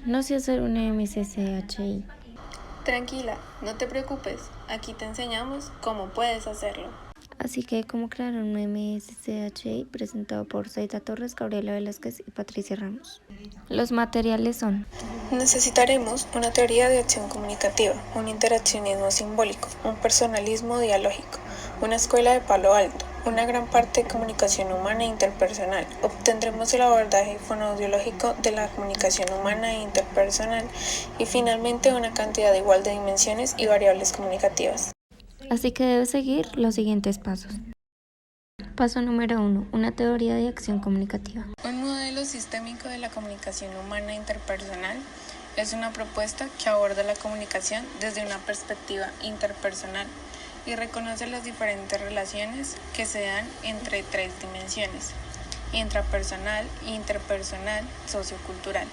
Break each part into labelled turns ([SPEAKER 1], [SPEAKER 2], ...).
[SPEAKER 1] No sé hacer un MCCHI.
[SPEAKER 2] Tranquila, no te preocupes, aquí te enseñamos cómo puedes hacerlo.
[SPEAKER 1] Así que, ¿cómo crear un MSCHI presentado por Zaida Torres, Gabriela Velázquez y Patricia Ramos? Los materiales son:
[SPEAKER 2] necesitaremos una teoría de acción comunicativa, un interaccionismo simbólico, un personalismo dialógico, una escuela de palo alto, una gran parte de comunicación humana e interpersonal. Obtendremos el abordaje fonoaudiológico de la comunicación humana e interpersonal y finalmente una cantidad igual de dimensiones y variables comunicativas.
[SPEAKER 1] Así que debes seguir los siguientes pasos. Paso número 1. Una teoría de acción comunicativa.
[SPEAKER 2] Un modelo sistémico de la comunicación humana e interpersonal es una propuesta que aborda la comunicación desde una perspectiva interpersonal y reconoce las diferentes relaciones que se dan entre tres dimensiones: intrapersonal, interpersonal, sociocultural,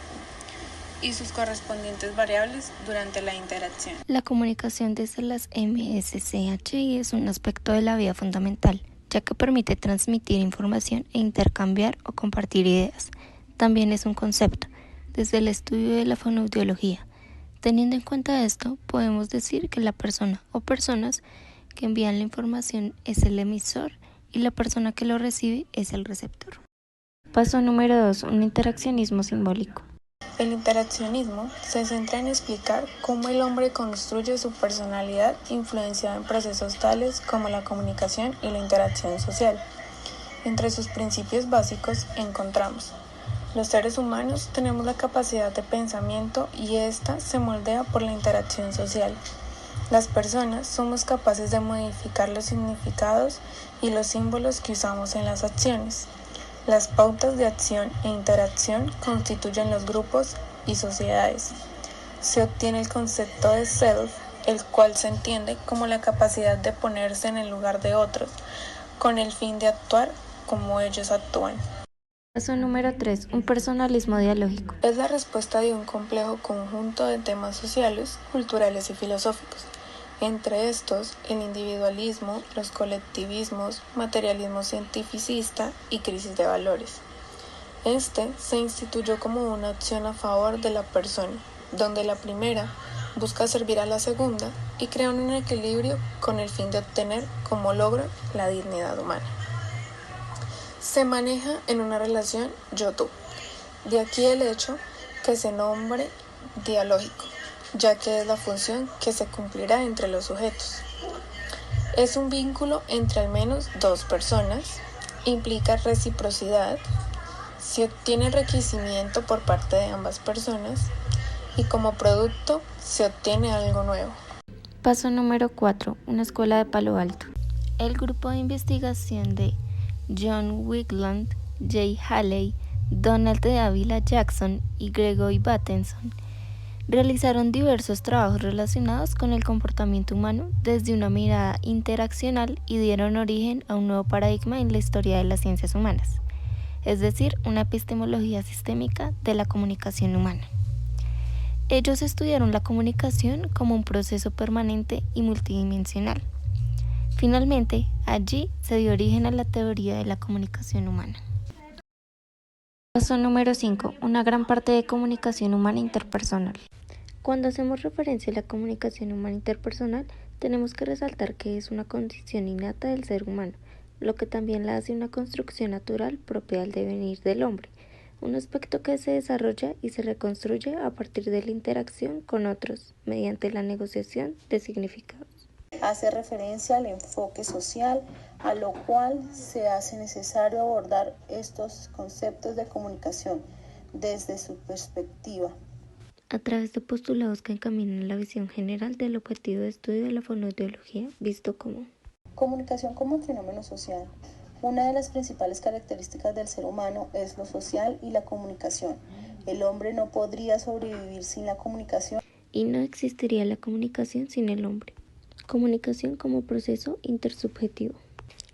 [SPEAKER 2] y sus correspondientes variables durante la interacción.
[SPEAKER 1] La comunicación desde las MSCHI es un aspecto de la vida fundamental, ya que permite transmitir información e intercambiar o compartir ideas. También es un concepto, desde el estudio de la fonoaudiología. Teniendo en cuenta esto, podemos decir que la persona o personas que envían la información es el emisor y la persona que lo recibe es el receptor. Paso número 2. Un interaccionismo simbólico.
[SPEAKER 2] El interaccionismo se centra en explicar cómo el hombre construye su personalidad influenciada en procesos tales como la comunicación y la interacción social. Entre sus principios básicos encontramos: los seres humanos tenemos la capacidad de pensamiento y ésta se moldea por la interacción social. Las personas somos capaces de modificar los significados y los símbolos que usamos en las acciones. Las pautas de acción e interacción constituyen los grupos y sociedades. Se obtiene el concepto de self, el cual se entiende como la capacidad de ponerse en el lugar de otros, con el fin de actuar como ellos actúan.
[SPEAKER 1] Paso número 3. Un personalismo dialógico.
[SPEAKER 2] Es la respuesta de un complejo conjunto de temas sociales, culturales y filosóficos. Entre estos, el individualismo, los colectivismos, materialismo cientificista y crisis de valores. Este se instituyó como una opción a favor de la persona, donde la primera busca servir a la segunda y crea un equilibrio con el fin de obtener como logro la dignidad humana. Se maneja en una relación yo-tú. De aquí el hecho que se nombre dialógico, ya que es la función que se cumplirá entre los sujetos. Es un vínculo entre al menos dos personas, implica reciprocidad, se obtiene enriquecimiento por parte de ambas personas y como producto se obtiene algo nuevo.
[SPEAKER 1] Paso número 4. Una escuela de palo alto. El grupo de investigación de John Wigland, Jay Haley, Donald de Ávila Jackson y Gregory Bateson realizaron diversos trabajos relacionados con el comportamiento humano desde una mirada interaccional y dieron origen a un nuevo paradigma en la historia de las ciencias humanas, es decir, una epistemología sistémica de la comunicación humana. Ellos estudiaron la comunicación como un proceso permanente y multidimensional. Finalmente, allí se dio origen a la teoría de la comunicación humana. Paso número 5. Una gran parte de comunicación humana interpersonal. Cuando hacemos referencia a la comunicación humana interpersonal, tenemos que resaltar que es una condición innata del ser humano, lo que también la hace una construcción natural propia del devenir del hombre, un aspecto que se desarrolla y se reconstruye a partir de la interacción con otros, mediante la negociación de significados.
[SPEAKER 3] Hace referencia al enfoque social, a lo cual se hace necesario abordar estos conceptos de comunicación desde su perspectiva,
[SPEAKER 1] a través de postulados que encaminan la visión general del objetivo de estudio de la fonoaudiología, visto como
[SPEAKER 3] comunicación como un fenómeno social. Una de las principales características del ser humano es lo social y la comunicación. El hombre no podría sobrevivir sin la comunicación
[SPEAKER 1] y no existiría la comunicación sin el hombre. Comunicación como proceso intersubjetivo.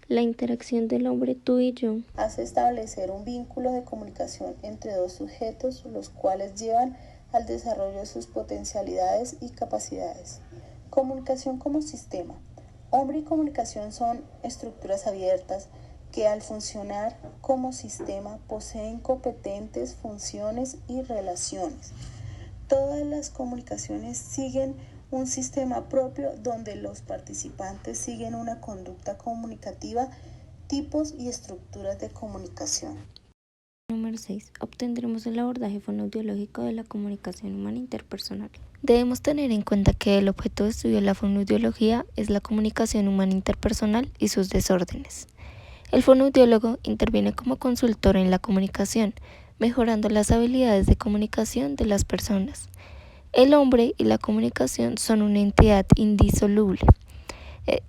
[SPEAKER 1] La interacción del hombre tú y yo
[SPEAKER 3] hace establecer un vínculo de comunicación entre dos sujetos, los cuales llevan al desarrollo de sus potencialidades y capacidades. Comunicación como sistema. Hombre y comunicación son estructuras abiertas que al funcionar como sistema poseen competentes funciones y relaciones. Todas las comunicaciones siguen un sistema propio donde los participantes siguen una conducta comunicativa, tipos y estructuras de comunicación.
[SPEAKER 1] Número 6. Obtendremos el abordaje fonoaudiológico de la comunicación humana interpersonal. Debemos tener en cuenta que el objeto de estudio de la fonoaudiología es la comunicación humana interpersonal y sus desórdenes. El fonoaudiólogo interviene como consultor en la comunicación, mejorando las habilidades de comunicación de las personas. El hombre y la comunicación son una entidad indisoluble.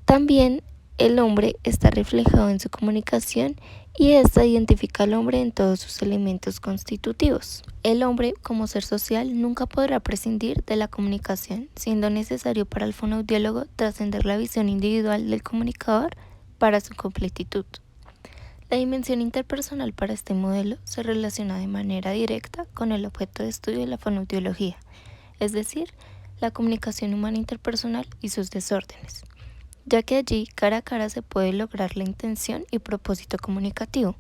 [SPEAKER 1] También el hombre está reflejado en su comunicación y esta identifica al hombre en todos sus elementos constitutivos. El hombre, como ser social, nunca podrá prescindir de la comunicación, siendo necesario para el fonoaudiólogo trascender la visión individual del comunicador para su completitud. La dimensión interpersonal para este modelo se relaciona de manera directa con el objeto de estudio de la fonoaudiología, es decir, la comunicación humana interpersonal y sus desórdenes, ya que allí cara a cara se puede lograr la intención y propósito comunicativo,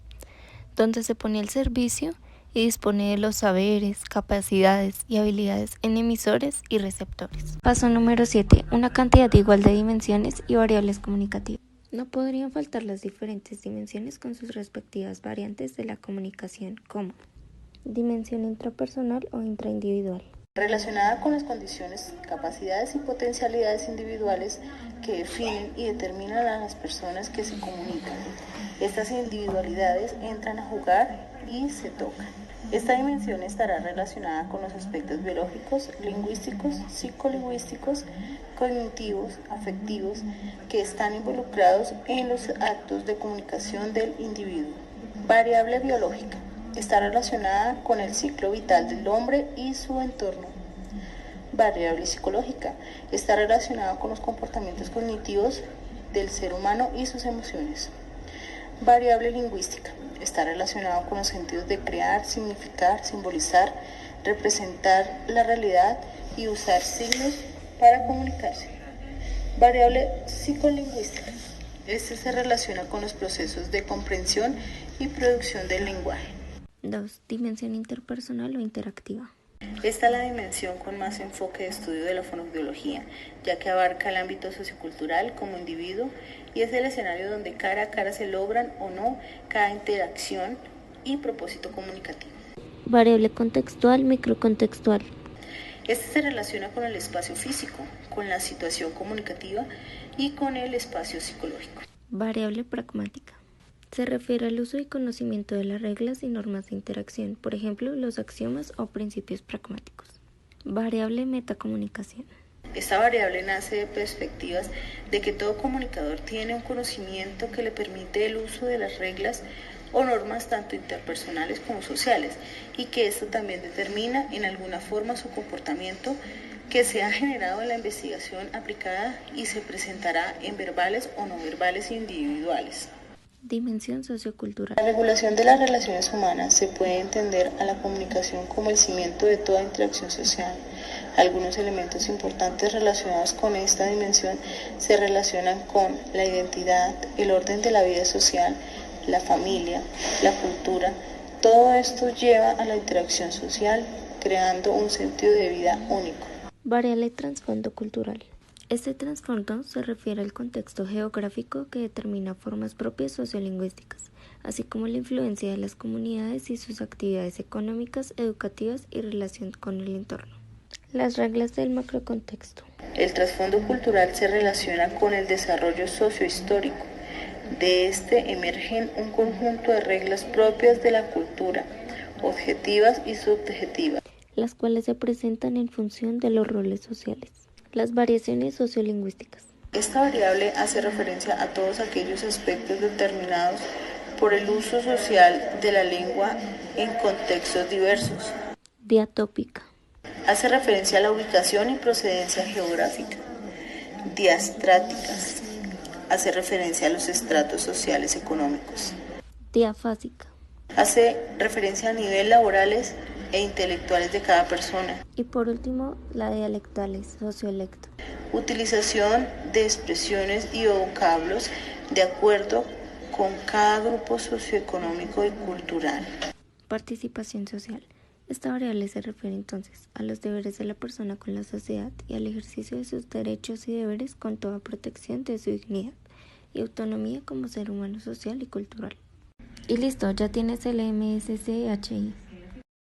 [SPEAKER 1] donde se pone al servicio y dispone de los saberes, capacidades y habilidades en emisores y receptores. Paso número 7. Una cantidad igual de dimensiones y variables comunicativas. No podrían faltar las diferentes dimensiones con sus respectivas variantes de la comunicación, como dimensión intrapersonal o intraindividual,
[SPEAKER 3] Relacionada con las condiciones, capacidades y potencialidades individuales que definen y determinan a las personas que se comunican. Estas individualidades entran a jugar y se tocan. Esta dimensión estará relacionada con los aspectos biológicos, lingüísticos, psicolingüísticos, cognitivos, afectivos, que están involucrados en los actos de comunicación del individuo. Variable biológica. Está relacionada con el ciclo vital del hombre y su entorno. Variable psicológica. Está relacionada con los comportamientos cognitivos del ser humano y sus emociones. Variable lingüística. Está relacionado con los sentidos de crear, significar, simbolizar, representar la realidad y usar signos para comunicarse. Variable psicolingüística. Este se relaciona con los procesos de comprensión y producción del lenguaje.
[SPEAKER 1] 2. Dimensión interpersonal o interactiva.
[SPEAKER 3] Esta es la dimensión con más enfoque de estudio de la fonoaudiología, ya que abarca el ámbito sociocultural como individuo y es el escenario donde cara a cara se logran o no cada interacción y propósito comunicativo.
[SPEAKER 1] Variable contextual, microcontextual.
[SPEAKER 3] Este se relaciona con el espacio físico, con la situación comunicativa y con el espacio psicológico.
[SPEAKER 1] Variable pragmática. Se refiere al uso y conocimiento de las reglas y normas de interacción, por ejemplo, los axiomas o principios pragmáticos. Variable metacomunicación.
[SPEAKER 3] Esta variable nace de perspectivas de que todo comunicador tiene un conocimiento que le permite el uso de las reglas o normas tanto interpersonales como sociales y que esto también determina en alguna forma su comportamiento que se ha generado en la investigación aplicada y se presentará en verbales o no verbales individuales.
[SPEAKER 1] Dimensión sociocultural.
[SPEAKER 3] La regulación de las relaciones humanas se puede entender a la comunicación como el cimiento de toda interacción social. Algunos elementos importantes relacionados con esta dimensión se relacionan con la identidad, el orden de la vida social, la familia, la cultura. Todo esto lleva a la interacción social, creando un sentido de vida único.
[SPEAKER 1] Variable trasfondo cultural. Este trasfondo se refiere al contexto geográfico que determina formas propias sociolingüísticas, así como la influencia de las comunidades y sus actividades económicas, educativas y relación con el entorno. Las reglas del macrocontexto.
[SPEAKER 3] El trasfondo cultural se relaciona con el desarrollo sociohistórico. De este emergen un conjunto de reglas propias de la cultura, objetivas y subjetivas,
[SPEAKER 1] las cuales se presentan en función de los roles sociales. Las variaciones sociolingüísticas.
[SPEAKER 3] Esta variable hace referencia a todos aquellos aspectos determinados por el uso social de la lengua en contextos diversos.
[SPEAKER 1] Diatópica.
[SPEAKER 3] Hace referencia a la ubicación y procedencia geográfica. Diastráticas. Hace referencia a los estratos sociales económicos.
[SPEAKER 1] Diafásica.
[SPEAKER 3] Hace referencia a niveles laborales e intelectuales de cada persona.
[SPEAKER 1] Y por último, la dialectales, sociolecto.
[SPEAKER 3] Utilización de expresiones y vocablos de acuerdo con cada grupo socioeconómico y cultural.
[SPEAKER 1] Participación social. Esta variable se refiere entonces a los deberes de la persona con la sociedad y al ejercicio de sus derechos y deberes con toda protección de su dignidad y autonomía como ser humano social y cultural. Y listo, ya tienes el MSCHI.